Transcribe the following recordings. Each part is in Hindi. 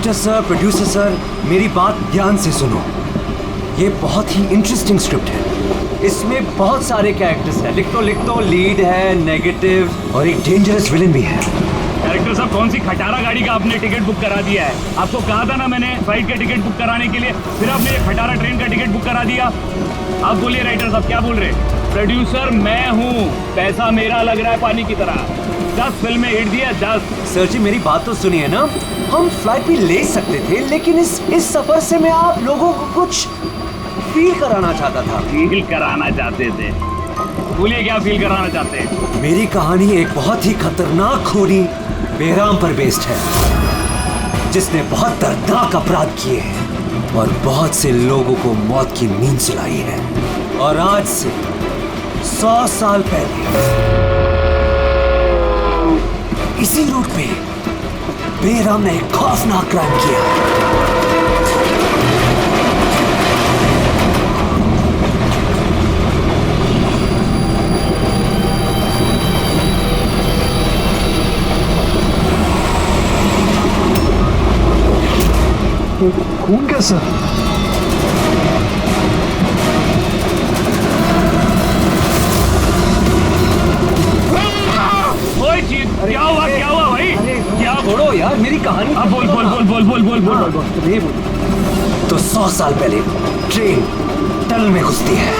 डायरेक्टर सर, प्रोड्यूसर सर, मेरी बात ध्यान से सुनो। ये बहुत ही इंटरेस्टिंग स्क्रिप्ट है। इसमें बहुत सारे कैरेक्टर्स हैं। लिख तो लीड है, नेगेटिव और एक डेंजरस विलन भी है। डायरेक्टर साहब, कौन सी खटारा गाड़ी का आपने टिकट बुक करा दिया है? आपको कहा था ना मैंने फ्लाइट का टिकट बुक कराने के लिए, फिर आपने ये खटारा ट्रेन का टिकट बुक करा दिया। आप बोलिए राइटर साहब, क्या बोल रहे हैं? प्रोड्यूसर मैं हूँ, पैसा मेरा लग रहा है पानी की तरह। 10 फिल्में हिट दिया, 10। सर जी मेरी बात तो सुनिए ना, हम फ्लाइट भी ले सकते थे, लेकिन इस सफर से मैं आप लोगों को कुछ फील कराना चाहता था। फील कराना चाहते थे? बोलिए क्या फील कराना चाहते हैं? मेरी कहानी एक बहुत ही खतरनाक खूनी बेराम पर बेस्ड है, जिसने बहुत दर्दनाक अपराध किए हैं और बहुत से लोगों को मौत की नींद सुलाई है। और आज से 100 साल पहले इसी रूट पे बेराम ने एक खौफनाक क्राइम किया। खून कैसा? क्या हुआ भाई? क्या? छोड़ो यार मेरी कहानी। अब बोल। तो 100 साल पहले ट्रेन टनल में घुसती है।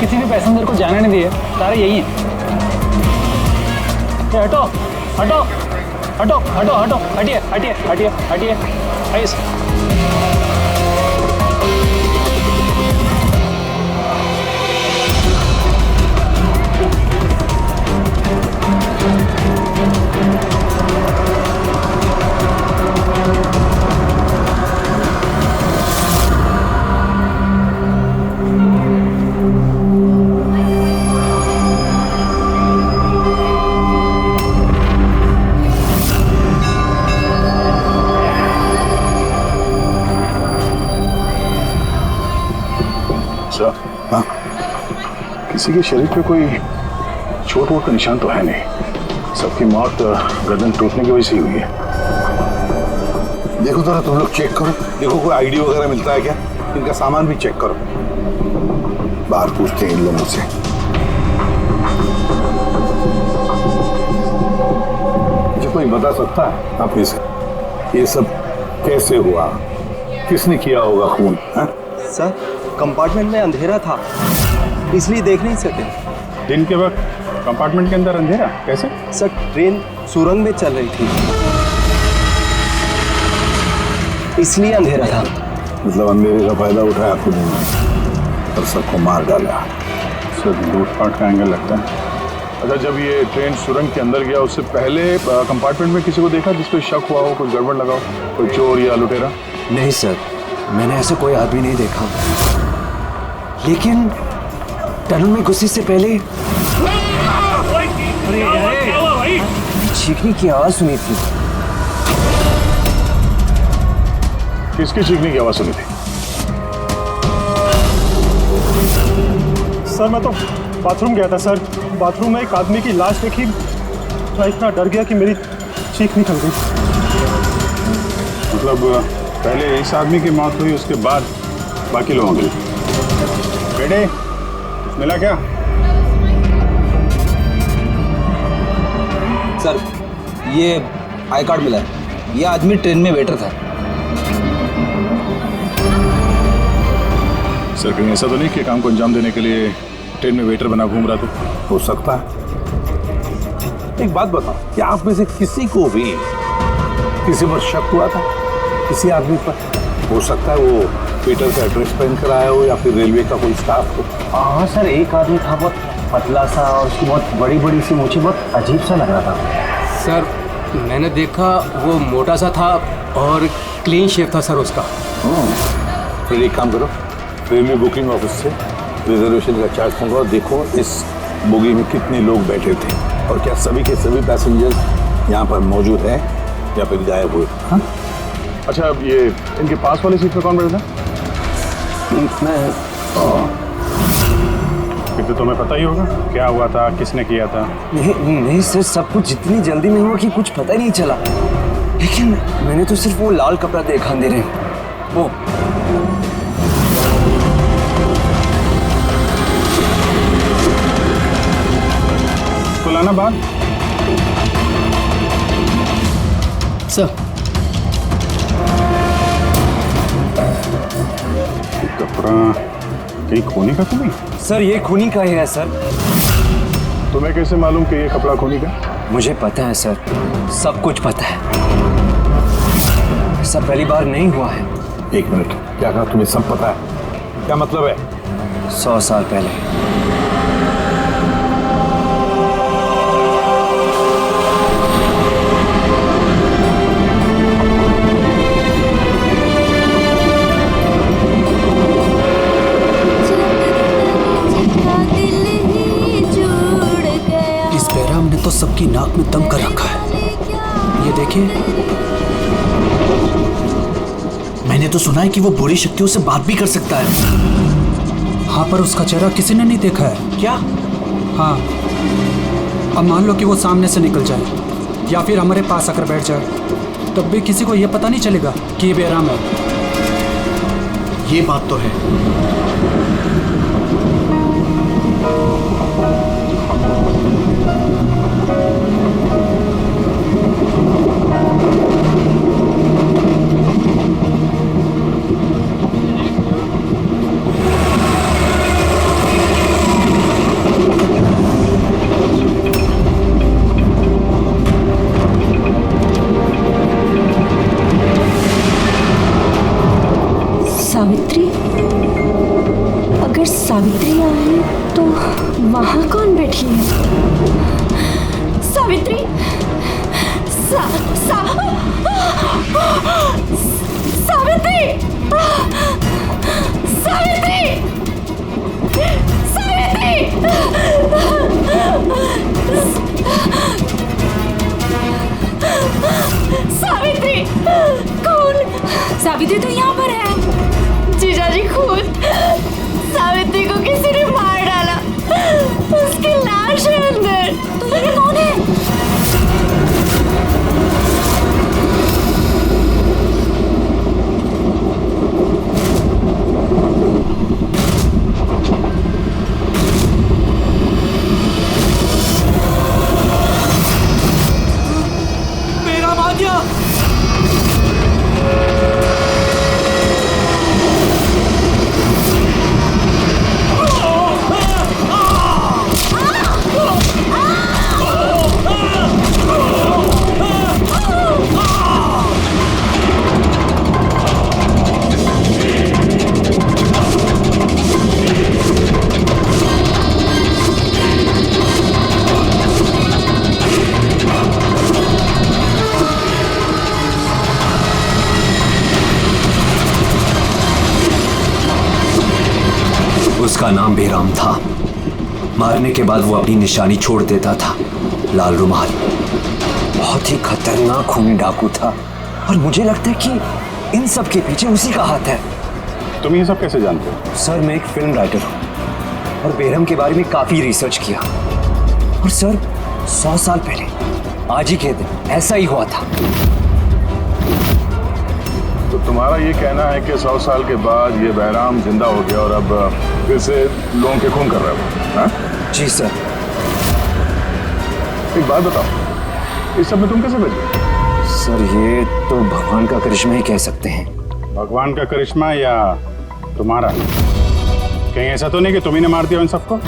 किसी भी पैसेंजर को जाने नहीं दिए, सारे यही हैं। हटो हटो हटो हटो हटो, हटिए हटिए हटिए हटिए। हाँ, किसी के शरीर पे कोई चोट वोट का निशान तो है नहीं। सबकी मौत गर्दन टूटने की वजह से ही हुई है। देखो जरा तुम लोग चेक करो, देखो कोई आईडी वगैरह मिलता है क्या। इनका सामान भी चेक करो। बाहर पूछते हैं इन लोगों से। मुझे कोई बता सकता है आप ये सब कैसे हुआ, किसने किया होगा खून? सर कंपार्टमेंट में अंधेरा था, इसलिए देख नहीं सके। दिन के वक्त कंपार्टमेंट के अंदर अंधेरा कैसे? सर ट्रेन सुरंग में चल रही थी, इसलिए अंधेरा था। मतलब अंधेरे का फायदा उठाया खुद ने और सबको मार डाला। सर लूटपाट का एंगल लगता है। अच्छा, जब ये ट्रेन सुरंग के अंदर गया उससे पहले कंपार्टमेंट में किसी को देखा जिस पे शक हुआ हो, कोई गड़बड़ लगा हो, कोई चोर या लुटेरा? नहीं सर, मैंने ऐसा कोई आदमी नहीं देखा, लेकिन टनल में घुसने से पहले चीखने की आवाज सुनी थी। किसकी चीखने की आवाज सुनी थी? सर मैं तो बाथरूम गया था सर, बाथरूम में एक आदमी की लाश देखी, मैं इतना डर गया कि मेरी चीख निकल गई। मतलब पहले इस आदमी की मौत हुई, उसके बाद बाकी लोगों की। बेटे मिला क्या? सर ये आई कार्ड मिला है, ये आदमी ट्रेन में वेटर था। सर कहीं ऐसा तो नहीं कि काम को अंजाम देने के लिए ट्रेन में वेटर बना घूम रहा था? हो सकता है। एक बात बताओ, क्या आप में से किसी को भी किसी पर शक हुआ था, किसी आदमी पर? हो सकता है वो वेटर का एड्रेस पहन कर आया हो या फिर रेलवे का कोई स्टाफ हो। हाँ सर, एक आदमी था बहुत पतला सा और उसकी बहुत बड़ी बड़ी सी मूछें, बहुत अजीब सा लग रहा था। सर मैंने देखा वो मोटा सा था और क्लीन शेव था सर उसका। फिर एक काम करो, रेलवे बुकिंग ऑफिस से रिजर्वेशन का चार्ज मंगवाओ, देखो इस बोगी में कितने लोग बैठे थे और क्या सभी के सभी पैसेंजर्स यहाँ पर मौजूद हैं या फिर गायब हुए। हाँ अच्छा, अब ये इनके पास वाली सीट पे कौन बैठा था? फिर तो तुम्हें पता ही होगा क्या हुआ था, किसने किया था। नहीं सर, सब कुछ इतनी जल्दी में हुआ कि कुछ पता ही नहीं चला। लेकिन मैंने तो सिर्फ वो लाल कपड़ा देखा अंधेरे में। वो खुलाना बात सर। कपड़ा कहीं खूनी का तो नहीं? सर ये खूनी का ही है सर। तुम्हें कैसे मालूम कि ये कपड़ा खूनी का? मुझे पता है सर, सब कुछ पता है। ऐसा पहली बार नहीं हुआ है। एक मिनट, क्या कहा? तुम्हें सब पता है? क्या मतलब है? 100 साल पहले तो सबकी नाक में दम कर रखा है। ये देखिए, मैंने तो सुना है कि वो बुरी शक्तियों से बात भी कर सकता है। हाँ, पर उसका चेहरा किसी ने नहीं देखा है। क्या? हाँ, अब मान लो कि वो सामने से निकल जाए या फिर हमारे पास आकर बैठ जाए, तब भी किसी को ये पता नहीं चलेगा कि ये बेराम है। ये बात तो है। सावित्री? अगर सावित्री आई तो वहाँ कौन बैठी है? सावित्री! सावित्री! सावित्री! सावित्री! सावित्री! कौन? सावित्री तो यहाँ पर है। जीजाजी, खून! सावित्री को किसी ने मार डाला, उसकी लाश है अंदर। तो ये कौन है? मेरा आ गया। उसका नाम बेराम था। मारने के बाद वो अपनी निशानी छोड़ देता था, लाल रुमाल। बहुत ही खतरनाक खूनी डाकू था और मुझे लगता है कि इन सब के पीछे उसी का हाथ है। तुम ये सब कैसे जानते हो? सर, मैं एक फिल्म राइटर हूँ और बेरहम के बारे में काफी रिसर्च किया। और सर, 100 साल पहले आज ही के दिन ऐसा ही हुआ था। तो तुम्हारा ये कहना है कि 100 साल के बाद ये बहराम जिंदा हो गया और अब फिर से लोगों के खून कर रहा है? हाँ? जी सर। एक बात बताओ, इस सब में तुम कैसे बच गए? सर, ये तो भगवान का करिश्मा ही कह सकते हैं। भगवान का करिश्मा या तुम्हारा? कहीं ऐसा तो नहीं कि तुम ही ने मार दिया इन सबको?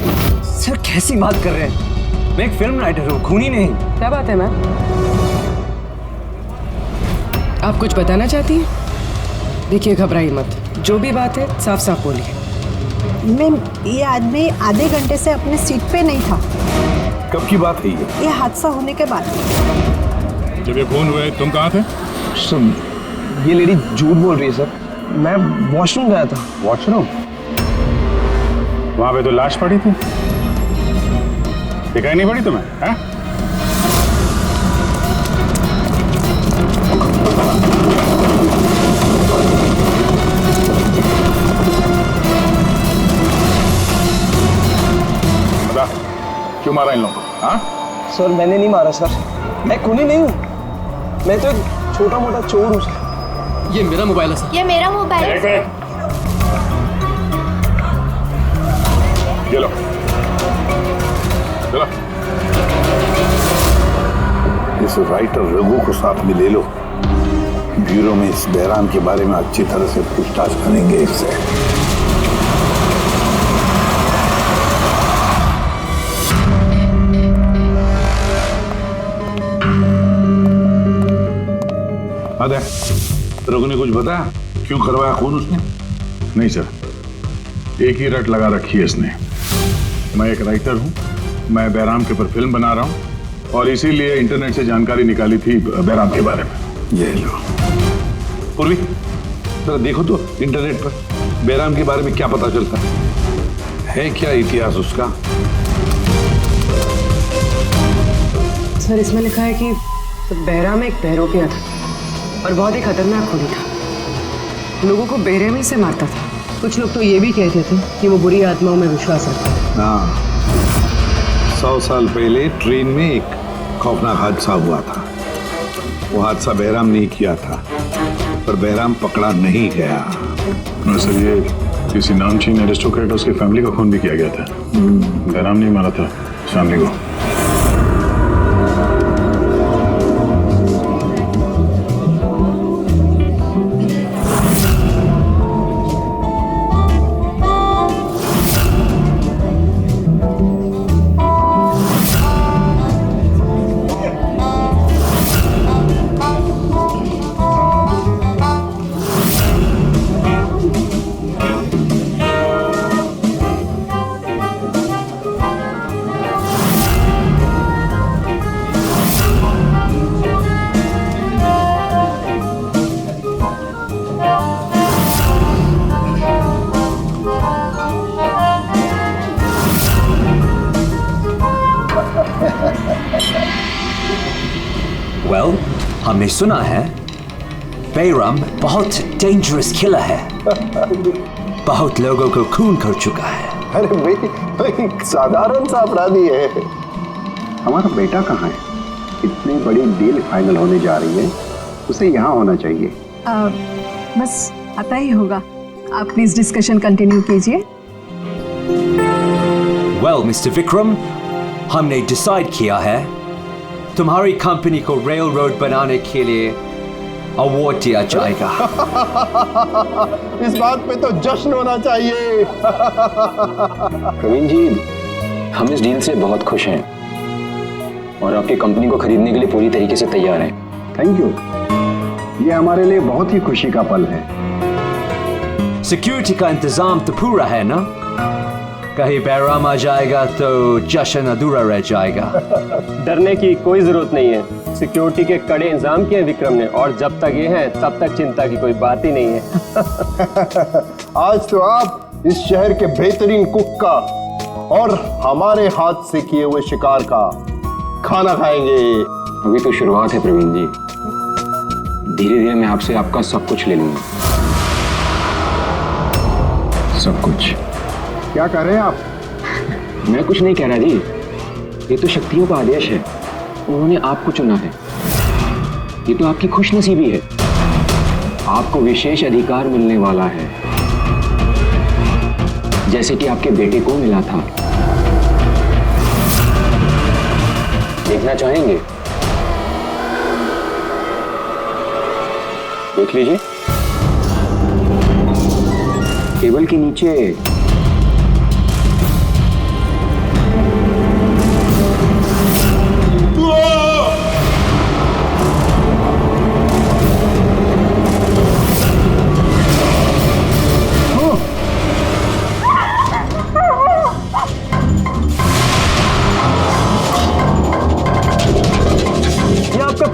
सर, कैसी बात कर रहे हैं? मैं एक फिल्म राइटर हूँ, खूनी नहीं। क्या बात है मैम? आप कुछ बताना चाहती हैं? देखिए, घबराइए मत, जो भी बात है साफ साफ बोलिए। मैम, ये आदमी आधे घंटे से अपने सीट पे नहीं था। कब की बात है ये? ये हादसा होने के बाद। जब ये खून हुए तुम कहाँ थे? सर ये लेडी झूठ बोल रही है सर। मैं वॉशरूम गया था। वॉशरूम? वहां पे तो लाश पड़ी थी, दिखाई नहीं पड़ी तुम्हें? हैं? बता, क्यों मारा इन लोगों को? हाँ? सर मैंने नहीं मारा सर, मैं खूनी नहीं हूँ, मैं तो एक छोटा मोटा चोर हूँ सर। ये मेरा मोबाइल है सर। ये मेरा मोबाइल है। ये लो, चलो। इस राइटर रघु को साथ में ले लो, ब्यूरो में इस बहराम के बारे में अच्छी तरह से पूछताछ करेंगे इससे। अरे रघु ने कुछ बताया क्यों करवाया खून उसने? नहीं सर, एक ही रट लगा रखी है इसने। मैं एक राइटर हूँ, मैं बहराम के ऊपर फिल्म बना रहा हूँ और इसीलिए इंटरनेट से जानकारी निकाली थी बहराम के बारे में। ये लो पूर्वी, जरा देखो तो इंटरनेट पर बहराम के बारे में क्या पता चलता है क्या इतिहास उसका? सर इसमें लिखा है कि बहराम एक बहरोपिया था और बहुत ही खतरनाक खूनी था। लोगों को बेरहमी से मारता था। कुछ लोग तो ये भी कहते थे कि वो बुरी आत्माओं में विश्वास रखता है। हाँ, 100 साल पहले ट्रेन में एक खौफनाक हादसा हुआ था। वो हादसा बहराम ने किया था, पर बहराम पकड़ा नहीं गया। सर ये किसी नामचीन एरिस्टोक्रेट उसकी फैमिली का खून भी किया गया था। बहराम नहीं मारा था फैमिली को। वेल, हमने सुना है बहराम बहुत डेंजरस किलर है। बहुत लोगों को खून कर चुका है। अरे भाई साधारण सा अपराधी है। हमारा बेटा कहाँ है? इतनी बड़ी डील फाइनल होने जा रही है, उसे यहाँ होना चाहिए। बस आता ही होगा। आप प्लीज डिस्कशन कंटिन्यू कीजिए। वेल मिस्टर विक्रम, हमने डिसाइड किया है तुम्हारी कंपनी को रेल रोड बनाने के लिए अवार्ड दिया जाएगा। इस बात पे तो जश्न होना चाहिए। प्रवीण जी, हम इस डील से बहुत खुश हैं और आपकी कंपनी को खरीदने के लिए पूरी तरीके से तैयार हैं। थैंक यू, ये हमारे लिए बहुत ही खुशी का पल है। सिक्योरिटी का इंतजाम तो पूरा है ना? कहीं बहराम आ जाएगा तो जश्न अधूरा रह जाएगा। डरने की कोई जरूरत नहीं है। सिक्योरिटी के कड़े इंतजाम किए विक्रम ने, और जब तक ये हैं तब तक चिंता की कोई बात ही नहीं है। आज तो आप इस शहर के बेहतरीन कुक का और हमारे हाथ से किए हुए शिकार का खाना खाएंगे। अभी तो शुरुआत है प्रवीण जी, धीरे धीरे मैं आपसे आपका सब कुछ ले लूंगा। सब कुछ। क्या कह रहे हैं आप? मैं कुछ नहीं कह रहा जी, ये तो शक्तियों का आदेश है। उन्होंने आपको चुना है, ये तो आपकी खुशनसीबी है। आपको विशेष अधिकार मिलने वाला है, जैसे कि आपके बेटे को मिला था। देखना चाहेंगे? देख लीजिए, टेबल के नीचे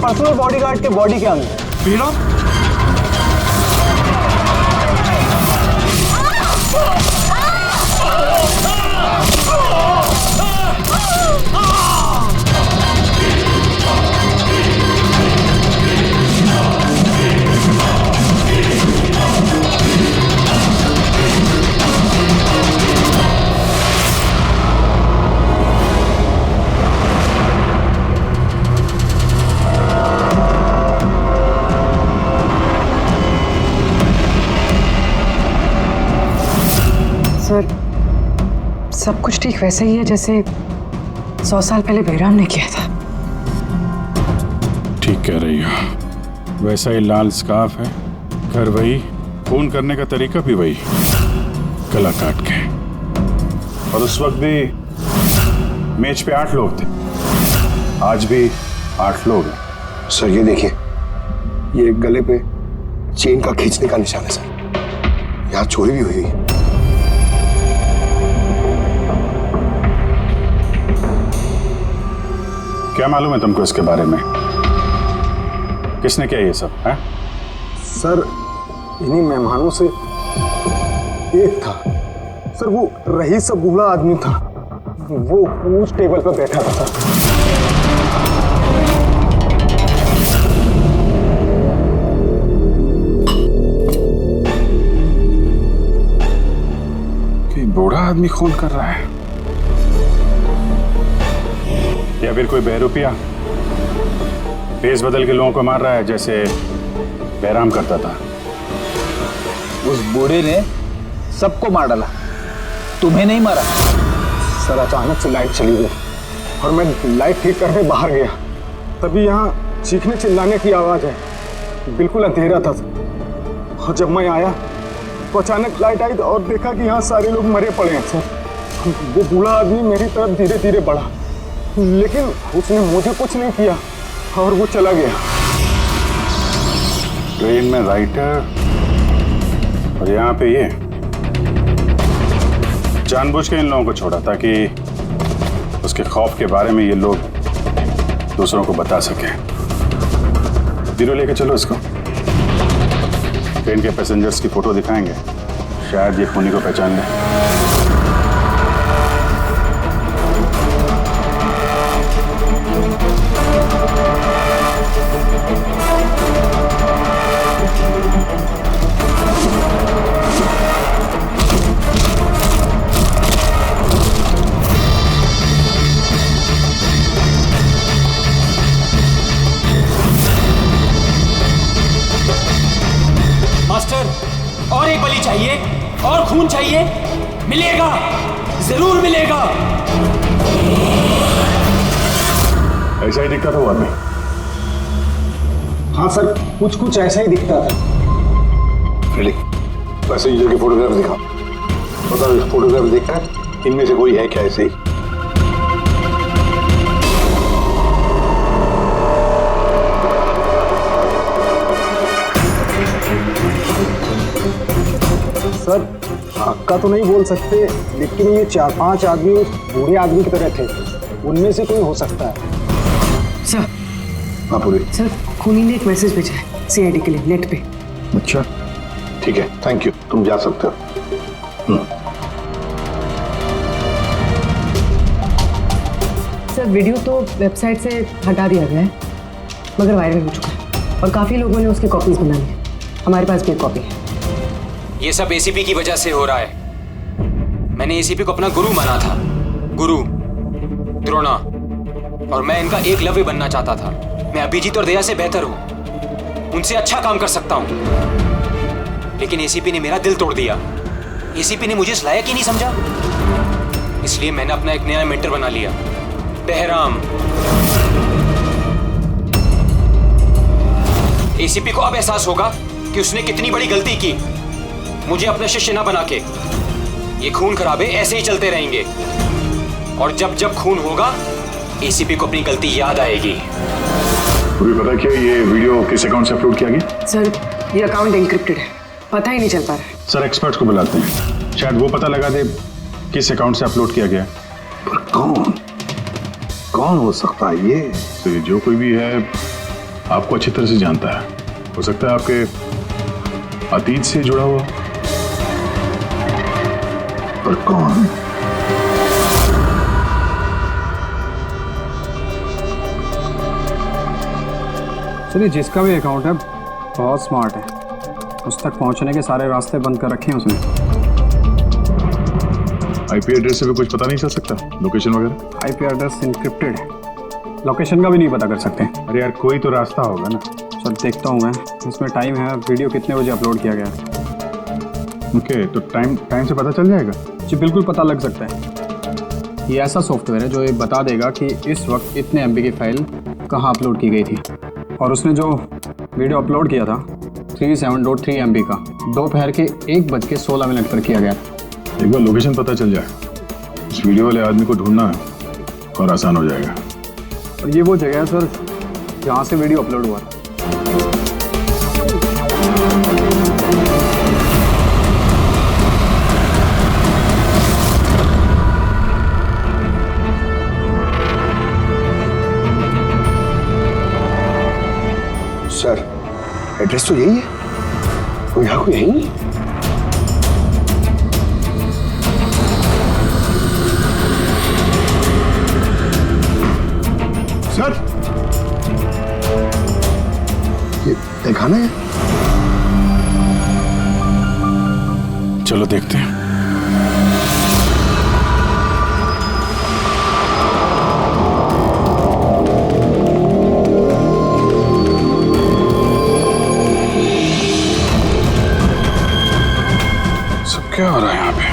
पर्सनल उसके बॉडी के अंदर। बेराम? सर, सब कुछ ठीक वैसे ही है जैसे 100 साल पहले बेराम ने किया था। ठीक कह रही हो। वैसा ही लाल स्कार्फ है, घर वही, खून करने का तरीका भी वही, गला काट के। और उस वक्त भी मेज पे 8 लोग थे, आज भी 8 लोग हैं। सर ये देखिए, ये गले पे चेन का खींचने का निशान है सर। यहाँ चोरी भी हुई है। क्या मालूम है तुमको इसके बारे में? किसने किया ये सब है? सर इन्हीं मेहमानों से एक था सर, वो रईस सा बूढ़ा आदमी था, वो उस टेबल पर बैठा था सर। कि बूढ़ा आदमी खून कर रहा है या फिर कोई बहरूपिया भेस बदल के लोगों को मार रहा है जैसे बैराम करता था? उस बूढ़े ने सबको मार डाला, तुम्हें नहीं मारा। सर अचानक से लाइट चली गई और मैं लाइट ठीक करने बाहर गया, तभी यहाँ चीखने चिल्लाने की आवाज है। बिल्कुल अंधेरा था और जब मैं आया तो अचानक लाइट आई और देखा कि यहाँ सारे लोग मरे पड़े हैं सर। वो बूढ़ा आदमी मेरी तरफ धीरे धीरे बढ़ा, लेकिन उसने मुझे कुछ नहीं किया और वो चला गया। ट्रेन में राइटर और यहाँ पे ये जानबूझ के इन लोगों को छोड़ा ताकि उसके खौफ के बारे में ये लोग दूसरों को बता सके। बीरो लेके चलो इसको, ट्रेन के पैसेंजर्स की फोटो दिखाएंगे, शायद ये खूनी को पहचान ले। और एक बलि चाहिए और खून चाहिए, मिलेगा, जरूर मिलेगा। ऐसा ही दिखता था वो आदमी? हाँ सर, कुछ कुछ ऐसा ही दिखता था। पैसेंजर के फोटोग्राफ दिखा, बताओ फोटोग्राफ देखा है, इनमें से कोई है क्या ऐसे ही? सर पक्का तो नहीं बोल सकते, लेकिन ये 4-5 आदमी उस बूढ़े आदमी की तरह थे, उनमें से कोई हो सकता है। सर, हाँ पूरी। सर खूनी ने एक मैसेज भेजा है सीआईडी के लिए नेट पे। अच्छा ठीक है, थैंक यू, तुम जा सकते हो। सर वीडियो तो वेबसाइट से हटा दिया गया है, मगर वायरल हो चुका है और काफी लोगों ने उसकी कॉपीज बना ली है। हमारे पास भी एक कॉपी है। ये सब एसीपी की वजह से हो रहा है। मैंने एसीपी को अपना गुरु माना था, गुरु द्रोणा, और मैं इनका एकलव्य बनना चाहता था। मैं अभिजीत और दया से बेहतर हूं, उनसे अच्छा काम कर सकता हूं, लेकिन एसीपी ने मेरा दिल तोड़ दिया। एसीपी ने मुझे इस लायक ही नहीं समझा, इसलिए मैंने अपना एक नया मेंटर बना लिया, बहराम। एसीपी को अब एहसास होगा कि उसने कितनी बड़ी गलती की, मुझे अपना शिष्य ना बना के। ये खून खराबे ऐसे ही चलते रहेंगे और जब जब खून होगा एसीपी को अपनी गलती याद आएगी। पूरी पता क्या ये वीडियो किस अकाउंट से अपलोड किया गया? सर ये अकाउंट एन्क्रिप्टेड है, पता ही नहीं चल पा रहा है। सर एक्सपर्ट्स को बुलाते हैं, शायद वो पता लगा दे किस अकाउंट से अपलोड किया गया। पर कौन हो सकता है ये? तो ये जो कोई भी है आपको अच्छी तरह से जानता है। हो सकता है आपके अतीत से जुड़ा हुआ। पर कौन? चलिए, जिसका भी अकाउंट है बहुत स्मार्ट है, उस तक पहुंचने के सारे रास्ते बंद कर रखे हैं उसने। आईपी एड्रेस से भी कुछ पता नहीं चल सकता, लोकेशन वगैरह? आईपी एड्रेस इनक्रिप्टेड है, लोकेशन का भी नहीं पता कर सकते। अरे यार, कोई तो रास्ता होगा ना। सर देखता हूँ मैं, इसमें टाइम है, वीडियो कितने बजे अपलोड किया गया है। ओके, तो टाइम से पता चल जाएगा? जी बिल्कुल पता लग सकता है। ये ऐसा सॉफ्टवेयर है जो ये बता देगा कि इस वक्त इतने MB की फाइल कहाँ अपलोड की गई थी, और उसने जो वीडियो अपलोड किया था 37.3 MB का, दोपहर के 1:16 पर किया गया। एक बार लोकेशन पता चल जाए, इस वीडियो वाले आदमी को ढूंढना और आसान हो जाएगा। और ये वो जगह है सर जहाँ से वीडियो अपलोड हुआ था। सर, एड्रेस तो यही है, कोई यहाँ कोई यही नहीं। सर, ये दिखाना है। चलो देखते हैं। सब क्या हो रहा है यहाँ पे?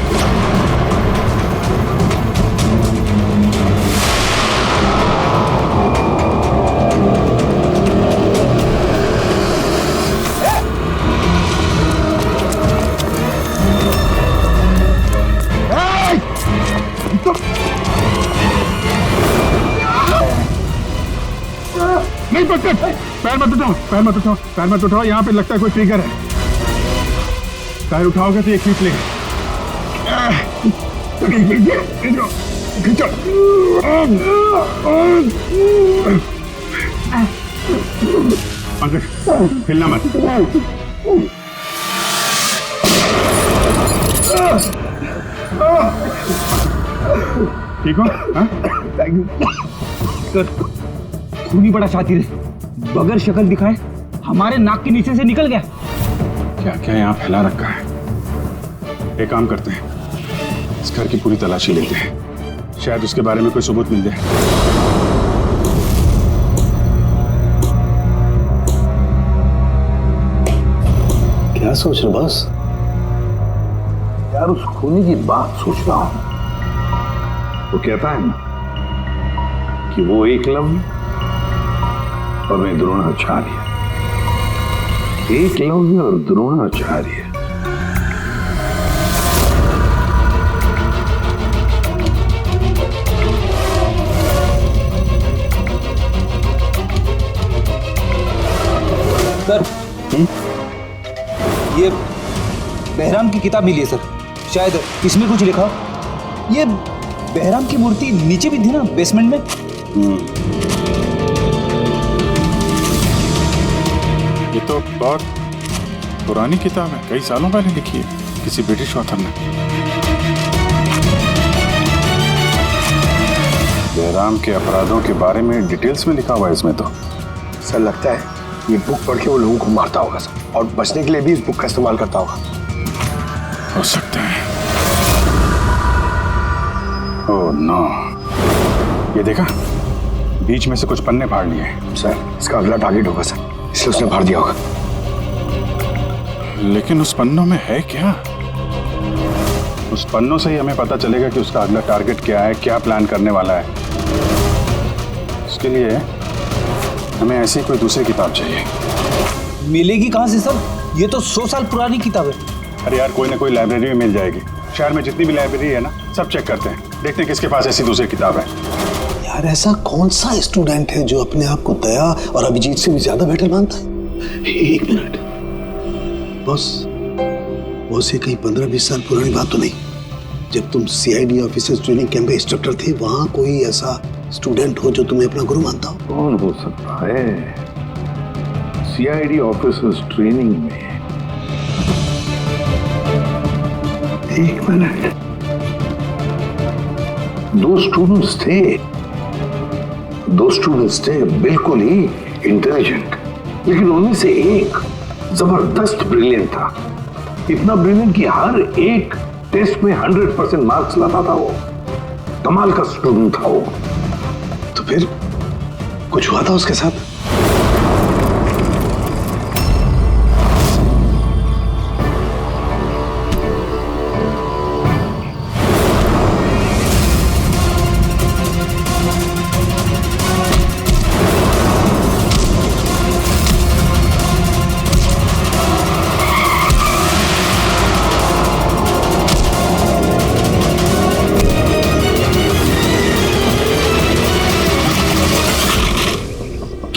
नहीं पकड़, पैर मत उठाओ, पैर मत उठाओ, पैर मत उठाओ। यहाँ पे लगता है कोई ट्रिगर है। पैर उठाओगे तो ये खींच लेगा। खींचो, पंकज हिलना मत। ठीक हो? Thank you sir. खून ही बड़ा शातिर है, बगैर शक्ल दिखाए हमारे नाक के नीचे से निकल गया। क्या क्या यहाँ फैला रखा है। एक काम करते हैं, इस घर की पूरी तलाशी लेते हैं, शायद उसके बारे में कोई सबूत मिल जाए। क्या सोच रहे बस? यार, उस खूनी की बात सोच रहा हूं। वो कहता है ना कि वो एकलव्य और मैं द्रोणाचार्य। एकलव्य और द्रोणाचार्य। सर, ये बहराम की किताब मिली है सर, शायद इसमें कुछ लिखा। ये बहराम की मूर्ति नीचे भी थी ना, बेसमेंट में। ये तो बहुत पुरानी किताब है, कई सालों पहले लिखी है किसी ब्रिटिश ऑथर ने। बहराम के अपराधों के बारे में डिटेल्स में लिखा हुआ है इसमें तो। सर, लगता है ये बुक पढ़ के वो लोगों को मारता होगा सर, और बचने के लिए भी इस बुक का इस्तेमाल करता होगा। हो सकता है। ओह नो, ये देखा, बीच में से कुछ पन्ने फाड़ लिए। सर, इसका अगला टारगेट होगा सर, इसलिए उसने फाड़ दिया होगा। लेकिन उस पन्नों में है क्या? उस पन्नों से ही हमें पता चलेगा कि उसका अगला टारगेट क्या है, क्या प्लान करने वाला है। उसके लिए हमें ऐसी कोई दूसरी किताब चाहिए। मिलेगी कहाँ से सर? ये तो 100 साल पुरानी किताब है। अरे यार, कोई ना कोई लाइब्रेरी में मिल जाएगी। शहर में जितनी भी लाइब्रेरी है ना, सब चेक करते हैं, देखते हैं किसके पास ऐसी दूसरी किताब है। यार, ऐसा कौन सा स्टूडेंट है जो अपने आप को दया और अभिजीत से भी ज्यादा बेटर मानता है? एक मिनट बॉस, ये कहीं 15-20 साल पुरानी बात तो नहीं? जब तुम CID ऑफिसर्स ट्रेनिंग कैंप में इंस्ट्रक्टर थे, वहां कोई ऐसा स्टूडेंट हो जो तुम्हें अपना गुरु मानता हो? कौन हो सकता है? सीआईडी ऑफिसर्स ट्रेनिंग में 1 मिनट, 2 स्टूडेंट्स थे बिल्कुल ही इंटेलिजेंट, लेकिन उनमें से एक जबरदस्त ब्रिलियंट था। इतना ब्रिलियंट कि हर एक टेस्ट में 100% मार्क्स लाता था। वो कमाल का स्टूडेंट था वो। तो फिर कुछ हुआ था उसके साथ?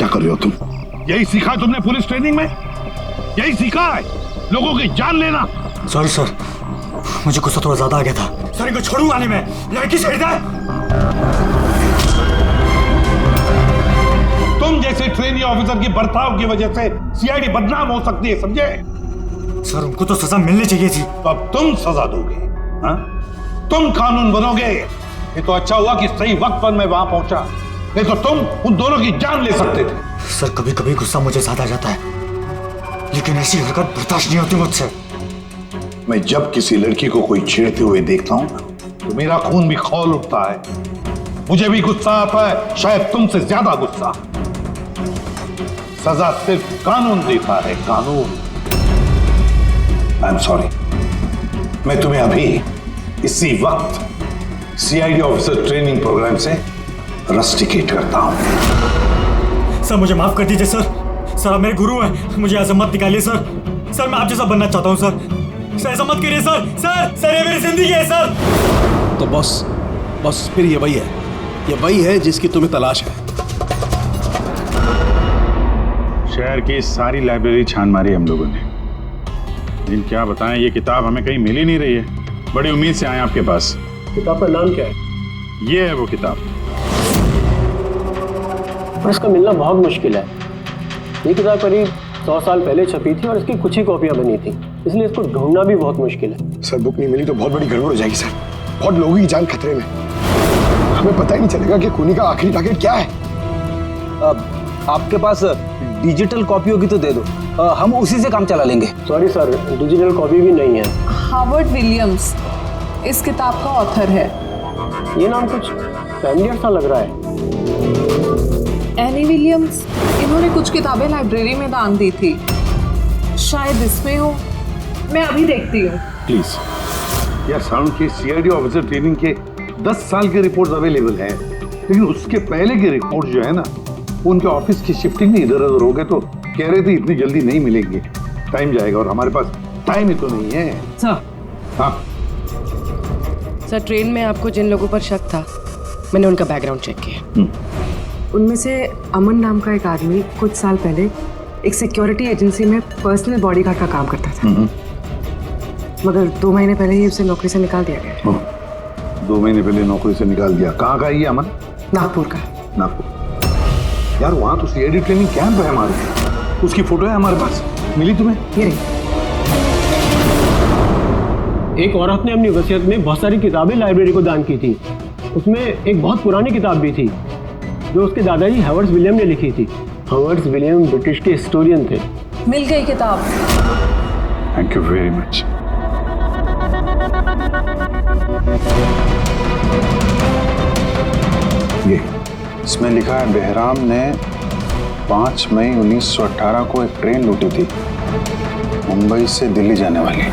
कर रहे हो तुम? यही सीखा है तुमने पुलिस ट्रेनिंग में? यही सीखा है लोगों की जान लेना? सॉरी सर, मुझे गुस्सा थोड़ा ज्यादा आ गया था। सर इनको छोड़ूंगा नहीं मैं, लड़की छेड़ दे। तुम जैसे ट्रेनी ऑफिसर की बर्ताव की वजह से सीआईडी बदनाम हो सकती है, समझे? सर उनको तो सजा मिलनी चाहिए थी। तो अब तुम सजा दोगे? हाँ? तुम कानून बनोगे? ये तो अच्छा हुआ कि सही वक्त पर मैं वहां पहुंचा, नहीं तो तुम उन दोनों की जान ले सकते थे। सर कभी कभी गुस्सा मुझे ज्यादा आ जाता है, लेकिन ऐसी हरकत बर्दाश्त नहीं होती मुझसे। मैं जब किसी लड़की को कोई छेड़ते हुए देखता हूं तो मेरा खून भी खौल उठता है। मुझे भी गुस्सा आता है, शायद तुमसे ज्यादा गुस्सा। सजा सिर्फ कानून देता है, कानून। आई एम सॉरी, मैं तुम्हें अभी इसी वक्त सीआईडी ऑफिसर ट्रेनिंग प्रोग्राम से रस्टिकेट करता हूं। सर मुझे माफ कर दीजिए सर। सर आप मेरे गुरु हैं, मुझे ऐसा मत निकालिए सर। सर मैं आप जैसा बनना चाहता हूं सर। सर ऐसा मत करिए सर। सर ये मेरी जिंदगी है सर। तो बस फिर ये वही है जिसकी तुम्हें तलाश है। शहर की सारी लाइब्रेरी छान मारी हम लोगों ने, लेकिन क्या बताएं, ये किताब हमें कहीं मिल ही नहीं रही है। बड़ी उम्मीद से आए आपके पास। किताब का नाम क्या है? ये है वो किताब। और इसका मिलना बहुत मुश्किल है। ये किताब करीब 100 साल पहले छपी थी और इसकी कुछ ही कॉपियां बनी थी, इसलिए इसको ढूंढना भी बहुत मुश्किल है। सर बुक नहीं मिली तो बहुत बड़ी गड़बड़ हो जाएगी सर। बहुत लोगों की जान खतरे में, हमें पता ही नहीं चलेगा कि खूनी का आखिरी टारगेट क्या है। आपके पास डिजिटल कॉपी होगी तो दे दो, हम उसी से काम चला लेंगे। सॉरी सर, डिजिटल कॉपी भी नहीं है। हार्वर्ड विलियम्स इस किताब का ऑथर है। ये नाम कुछ फैमिलियर सा लग रहा है। एनी विलियम्स, इन्होंने कुछ किताबें लाइब्रेरी में दान दी थी, शायद इसमें हो। मैं अभी देखती हूँ। प्लीज यार, साउंड के सीआईडी ऑफिसर ट्रेनिंग के 10 साल के रिपोर्ट्स अवेलेबल हैं, लेकिन उसके पहले के रिपोर्ट जो है ना, वो उनके ऑफिस की शिफ्टिंग में इधर उधर हो गए, तो कह रहे थे इतनी जल्दी नहीं मिलेंगे, टाइम जाएगा, और हमारे पास टाइम ही तो नहीं है। सर। हाँ सर, ट्रेन में आपको जिन लोगों पर शक था, मैंने उनका बैकग्राउंड चेक किया। उनमें से अमन नाम का एक आदमी कुछ साल पहले एक सिक्योरिटी एजेंसी में पर्सनल बॉडीगार्ड का काम करता था, मगर 2 महीने पहले ही उसे नौकरी से निकाल दिया गया। 2 महीने पहले नौकरी से निकाल दिया? कहाँ का है ये अमन? नागपुर का। नागपुर? यार वहाँ तो सीआईडी ट्रेनिंग कैंप है हमारे, उसकी फोटो है हमारे पास, मिली तुम्हें? ये रही। एक औरत ने अपनी वसीयत में बहुत सारी किताबें लाइब्रेरी को दान की थी। उसमें एक बहुत पुरानी किताब भी थी जो उसके दादाजी हावर्ड विलियम ने लिखी थी। हावर्ड विलियम ब्रिटिश के हिस्टोरियन थे। मिल गई किताब। Thank you very much. ये इसमें लिखा है, बेहराम ने 5 मई 1918 को एक ट्रेन लूटी थी, मुंबई से दिल्ली जाने वाली।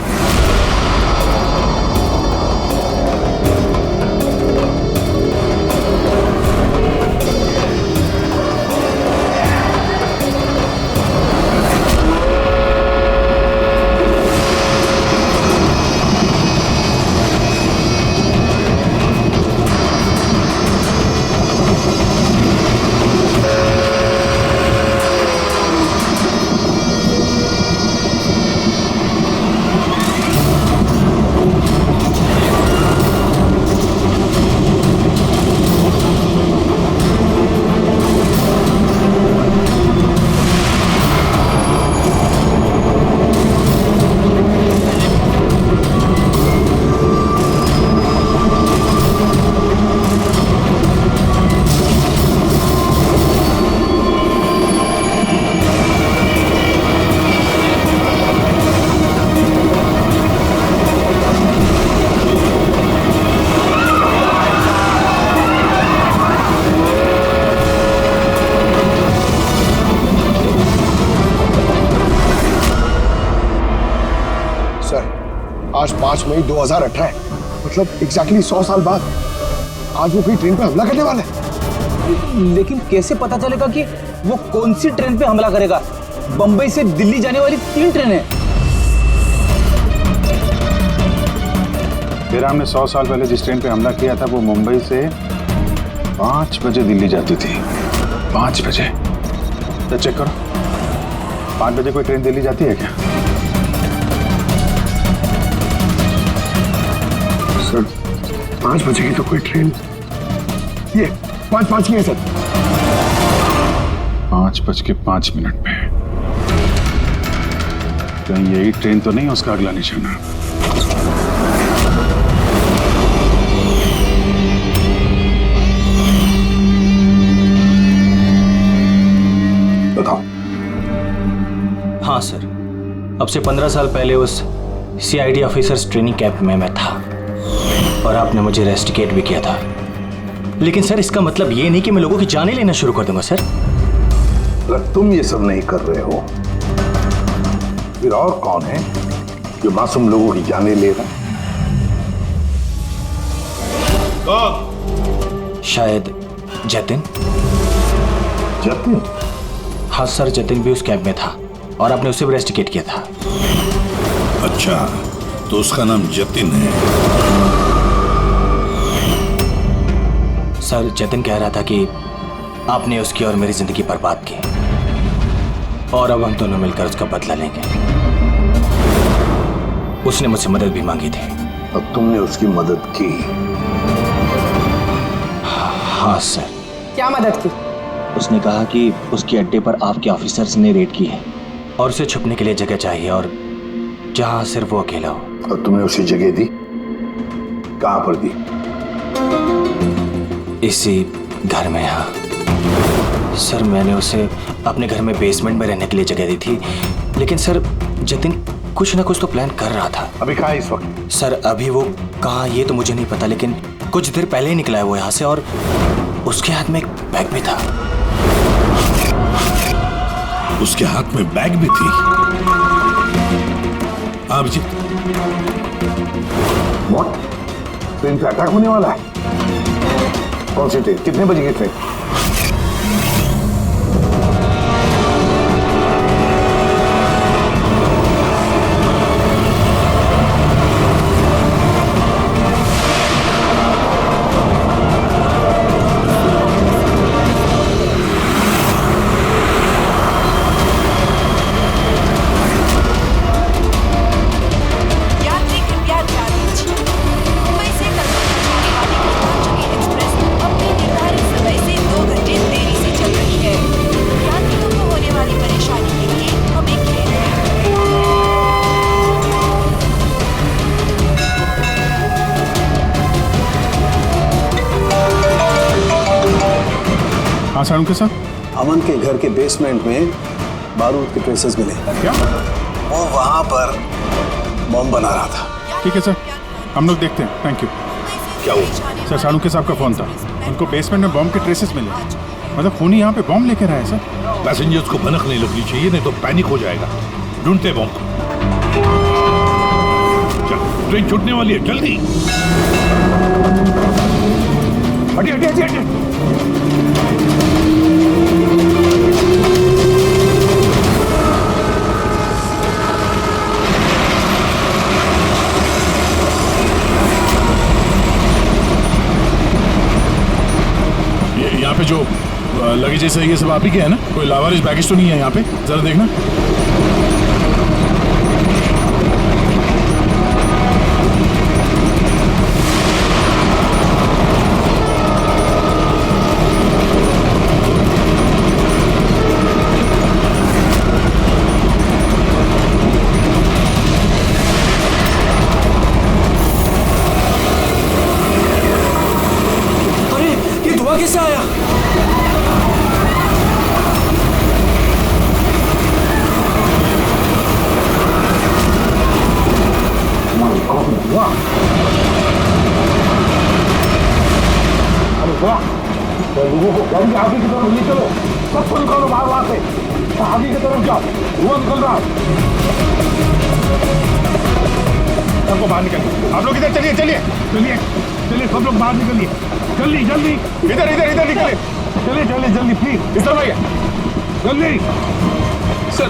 आज 5 मई 2018 है, मतलब एग्जैक्टली 100 साल बाद आज वो कोई ट्रेन पे हमला करने वाला है। लेकिन कैसे पता चलेगा कि वो कौन सी ट्रेन पे हमला करेगा? बंबई से दिल्ली जाने वाली 3 ट्रेनें। बेराम ने 100 साल पहले जिस ट्रेन पे हमला किया था वो मुंबई से 5 बजे दिल्ली जाती थी। 5 बजे। तो चेक करो, 5 बजे कोई ट्रेन दिल्ली जाती है क्या? सर 5 बजे की तो कोई ट्रेन, ये 5:05 की है सर। 5:05 पे। कहीं यही ट्रेन तो नहीं उसका अगला निशाना? बताओ। हाँ सर, अब से 15 साल पहले उस CID ऑफिसर्स ट्रेनिंग कैंप में मैं था और आपने मुझे रेस्टिकेट भी किया था। लेकिन सर इसका मतलब ये नहीं कि मैं लोगों की जानें लेना शुरू कर दूंगा सर। अगर तुम ये सब नहीं कर रहे हो फिर और कौन है जो मासूम लोगों की जानें ले रहा है? शायद जतिन। जतिन? हाँ सर, जतिन भी उस कैंप में था और आपने उसे भी रेस्टिकेट किया था। अच्छा, तो उसका नाम जतिन है। सर जतिन कह रहा था कि आपने उसकी और मेरी जिंदगी बर्बाद की और अब हम दोनों मिलकर उसका बदला लेंगे। उसने मुझसे मदद भी मांगी थी। और तुमने उसकी मदद की? हाँ सर। क्या मदद की? उसने कहा कि उसके अड्डे पर आपके ऑफिसर्स ने रेड की है और उसे छुपने के लिए जगह चाहिए और जहां सिर्फ वो अकेला हो। और तुमने उसे जगह दी? कहां पर दी? इसी घर में। हाँ सर, मैंने उसे अपने घर में बेसमेंट में रहने के लिए जगह दी थी। लेकिन सर जतिन कुछ ना कुछ तो प्लान कर रहा था। अभी कहाँ है इस वक्त? सर अभी वो कहाँ ये तो मुझे नहीं पता, लेकिन कुछ देर पहले ही निकला है वो यहाँ से और उसके हाथ में एक बैग भी था। उसके हाथ में बैग भी थी? अभिजीत, व्हाट? ट्रेन पे अटैक होने वाला है? कौन सी ट्रेन? कितने बजे की ट्रेन? हाँ सारुण के साथ? अमन के घर के बेसमेंट में बारूद के ट्रेसेस मिले। क्या? वो वहां पर बम बना रहा था। ठीक है सर, हम लोग देखते हैं। Thank you. क्या हुआ? सर सारुण के साहब का फोन था, उनको बेसमेंट में बम के ट्रेसेस मिले। मतलब खूनी यहाँ पे बम लेकर आया सर। पैसेंजर्स को भनक नहीं लगनी चाहिए, नहीं तो पैनिक हो जाएगा। ढूंढते बम। चल, ट्रेन छूटने वाली है, जल्दी। हटिए हटिए हटिए हटिए। यहाँ पे जो लगेज जैसा ये सब आप ही के है ना? कोई लावारिस बैगेज तो नहीं है यहाँ पे? जरा देखना। अरे ये धुआं कैसे आया? लोगों को गाड़ी के आगे की तरफ ले चलो, सबको निकालो बाहर वहां से, आगे की तरफ जाओ, धुआं निकल रहा है। सबको बाहर निकलिए। आप लोग इधर चलिए चलिए चलिए चलिए, सब लोग बाहर निकलिए, जल्दी जल्दी, इधर इधर इधर निकलिए, चलिए जल्दी जल्दी प्लीज, इस तरफ आइए जल्दी। सर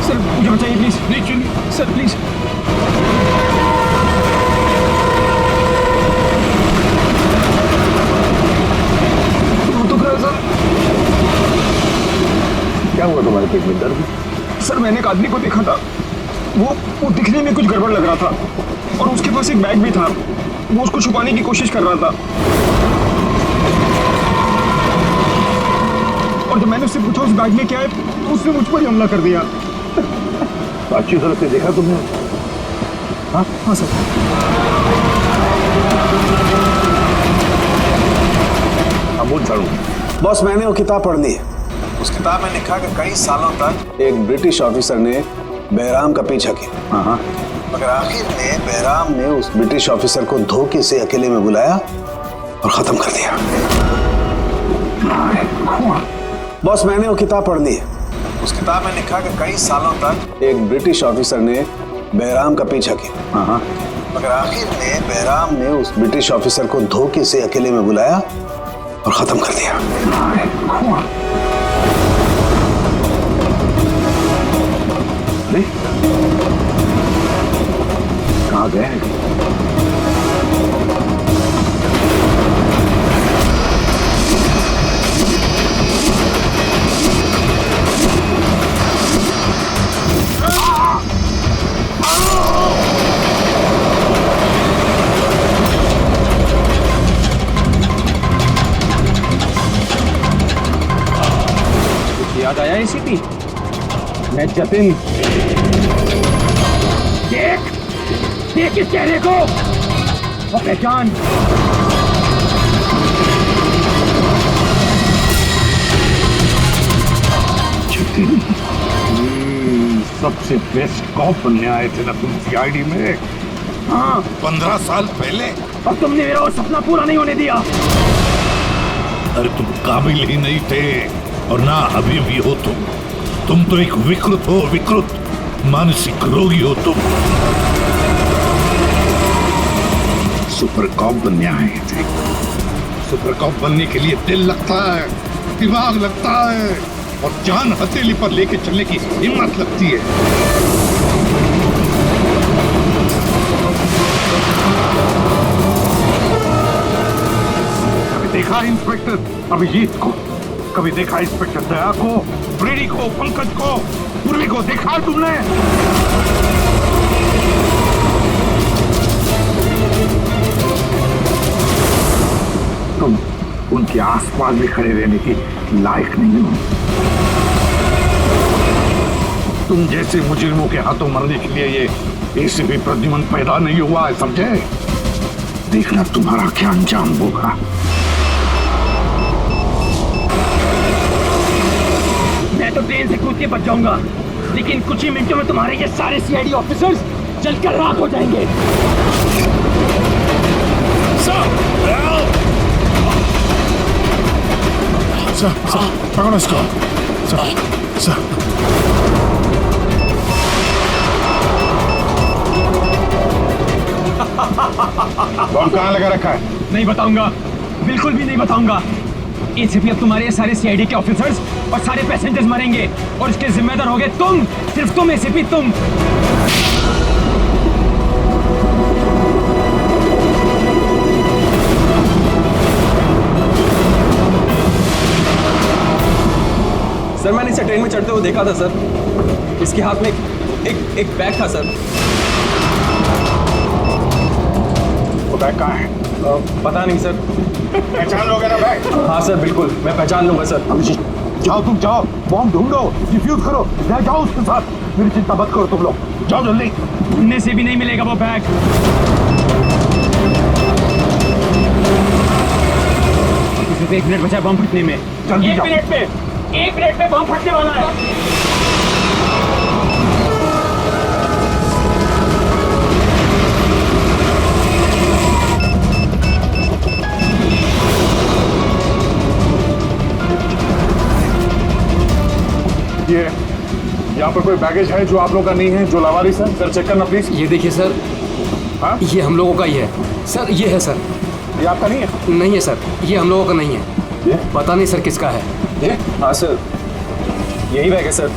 सर मुझे बचाइए प्लीज, प्लीज चलिए सर प्लीज। क्या हुआ तुम्हारे पेट में, दर्द? सर मैंने एक आदमी को देखा था, वो दिखने में कुछ गड़बड़ लग रहा था और उसके पास एक बैग भी था, वो उसको छुपाने की कोशिश कर रहा था। और जब मैंने उससे पूछा उस बैग में क्या है, तो उसने मुझ पर ही हमला कर दिया। अच्छी तरह से देखा तुमने? हाँ हाँ सर। अमूल झाड़ू। बॉस मैंने वो किताब पढ़ ली। उस किताब में लिखा कि कई सालों तक एक ब्रिटिश ऑफिसर ने बहराम का पीछा किया, मगर आखिर में बहराम ने उस ब्रिटिश ऑफिसर को धोखे से अकेले में बुलाया और खत्म कर दिया। बॉस मैंने वो किताब पढ़ ली। उस किताब में लिखा कि कई सालों तक एक ब्रिटिश ऑफिसर ने बहराम का पीछा किया, मगर आखिर में बहराम ने उस ब्रिटिश ऑफिसर को धोखे से अकेले में बुलाया और खत्म कर दिया। कहाँ गए? याद आया एसीपी? मैं जतिन। देख देख इस चेहरे को और पहचान। जतिन, सबसे बेस्ट कॉप बनने आए थे ना तुम सीआईडी में? हाँ 15 साल पहले। और तुमने मेरा वो सपना पूरा नहीं होने दिया। अरे तुम काबिल ही नहीं थे और ना अभी भी हो तुम तो एक विकृत हो, विकृत मानसिक रोगी हो तुम। सुपर कॉप बनने आए थे। सुपर कॉप बनने के लिए दिल लगता है, दिमाग लगता है और जान हथेली पर लेके चलने की हिम्मत लगती है। कभी देखा इंस्पेक्टर अभिजीत को? कभी देखा इंस्पेक्टर दया को, ब्रेडी को, पंकज को, पूर्वी को देखा तुमने? तुम उनके आसपास भी खड़े रहने की लायक नहीं हो। तुम जैसे मुजरिमों के हाथों मरने के लिए ये एसीपी प्रद्युमन पैदा नहीं हुआ है, समझे? देखना तुम्हारा क्या अंजाम होगा। मैं तो ट्रेन से कूद के बच जाऊंगा, लेकिन कुछ ही मिनटों में तुम्हारे ये सारे सीआईडी ऑफिसर्स जलकर राख हो जाएंगे। पकड़ो इसको। बम कहाँ लगा रखा है? नहीं बताऊंगा, बिल्कुल भी नहीं बताऊंगा। एसीपी अब तुम्हारे सारे सीआईडी के ऑफिसर्स और सारे पैसेंजर्स मरेंगे और इसके जिम्मेदार होगे तुम, सिर्फ तुम एसीपी, तुम। सर मैंने इसे ट्रेन में चढ़ते हुए देखा था सर। इसके हाथ में एक बैग था सर। वो बैग कहाँ है? पता नहीं सर। पहचान लोगे ना बैग? हाँ सर बिल्कुल, मैं पहचान लूंगा सर। जाओ तुम जाओ, बॉम्ब ढूंढो, डिफ्यूज करो, जाओ उसके साथ। मेरी चिंता मत करो तुम लोग, जाओ जल्दी। ढूंढने से भी नहीं मिलेगा वो बैग। सिर्फ 1 मिनट बचा है बम फटने में। जल्दी जाओ। 1 मिनट में बम फटने वाला है। ये यहाँ पर कोई बैगेज है जो आप लोग का नहीं है, जो लावारिस है? सर चेक करना प्लीज। ये देखिए सर, ये हम लोगों का ही है सर। ये है सर। ये आपका नहीं है? नहीं है सर, ये हम लोगों का नहीं है। ये? पता नहीं सर किसका है। ये? हाँ सर, यही बैग है sir.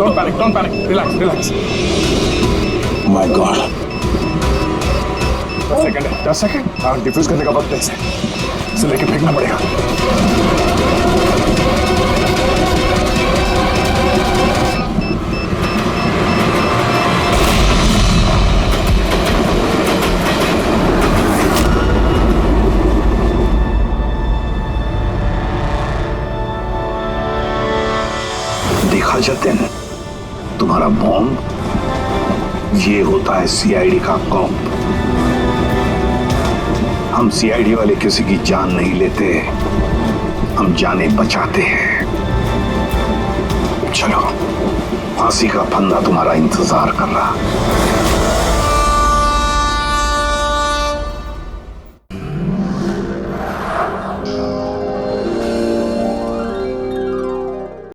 Don't panic. Relax. My God. 10 second. हाँ, डिफ्यूज करने का वक्त है इसे लेके फेंकना पड़ेगा। देखा जतिन, तुम्हारा बॉम्ब ये होता है सीआईडी का कॉम्प। हम सीआईडी वाले किसी की जान नहीं लेते, हम जाने बचाते हैं। चलो, फांसी का फंदा तुम्हारा इंतजार कर रहा।